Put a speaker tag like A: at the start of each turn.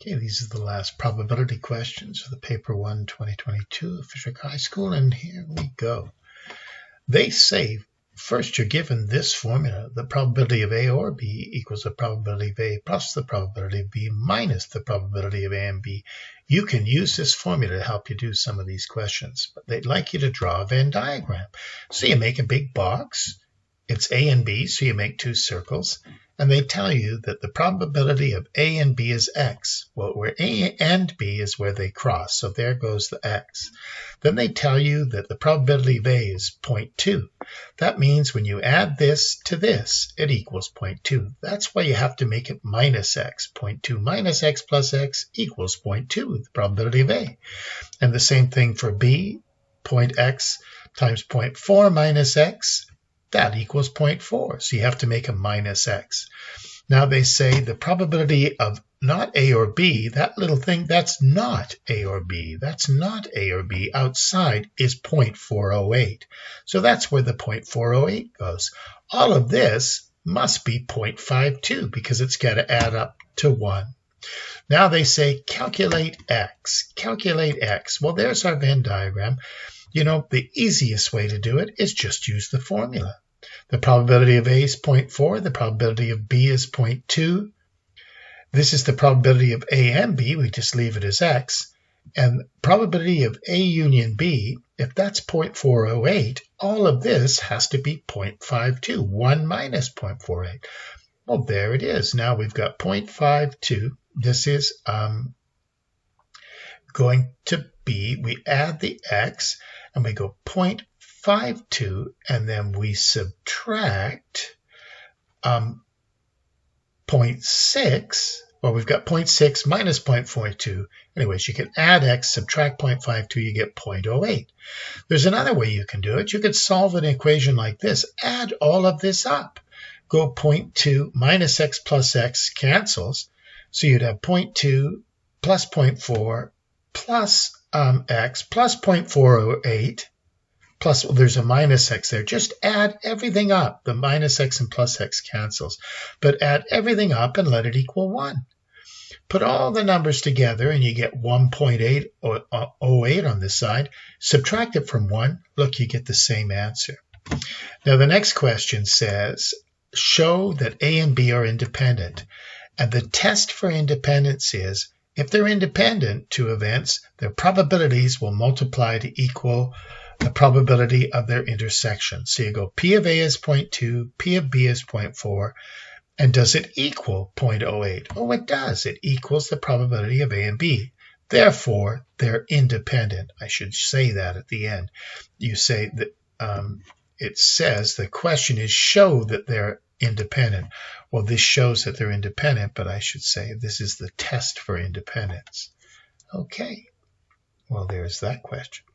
A: Okay, these are the last probability questions for the Paper 1 2022 of Fisher High School, and here we go. They say, first you're given this formula. The probability of A or B equals the probability of A plus the probability of B minus the probability of A and B. You can use this formula to help you do some of these questions, but they'd like you to draw a Venn diagram. So you make a big box. It's A and B, so you make two circles. And they tell you that the probability of A and B is X. Well, where A and B is where they cross, so there goes the X. Then they tell you that the probability of A is 0.2. That means when you add this to this, it equals 0.2. That's why you have to make it minus X. 0.2 minus X plus X equals 0.2, the probability of A. And the same thing for B, X times 0.4 minus X. That equals 0.4, so you have to make a minus X. Now they say the probability of not A or B, that little thing, that's not A or B. That's not A or B. Outside is 0.408. So that's where the 0.408 goes. All of this must be 0.52 because it's got to add up to 1. Now they say calculate X. Calculate X. Well, there's our Venn diagram. You know, the easiest way to do it is just use the formula. The probability of A is 0.4. The probability of B is 0.2. This is the probability of A and B. We just leave it as X. And probability of A union B, if that's 0.408, all of this has to be 0.52, 1 minus 0.48. Well, there it is. Now we've got 0.52. This is going to be, we add the X, and we go 0.52, and then we subtract 0.6. Well, we've got 0.6 minus 0.42. Anyways, you can add X, subtract 0.52, you get 0.08. There's another way you can do it. You could solve an equation like this. Add all of this up. Go 0.2 minus X plus X cancels. So you'd have 0.2 plus 0.4 plus X plus 0.408 plus, well, there's a minus X there. Just add everything up. The minus X and plus X cancels. But add everything up and let it equal 1. Put all the numbers together and you get 1.808 on this side. Subtract it from 1. Look, you get the same answer. Now the next question says, show that A and B are independent. And the test for independence is, if they're independent, two events, their probabilities will multiply to equal the probability of their intersection. So you go P of A is 0.2, P of B is 0.4, and does it equal 0.08? Oh, it does. It equals the probability of A and B. Therefore, they're independent. I should say that at the end. You say that it says the question is show that they're independent. Well, this shows that they're independent, but I should say this is the test for independence. Okay, well, there's that question.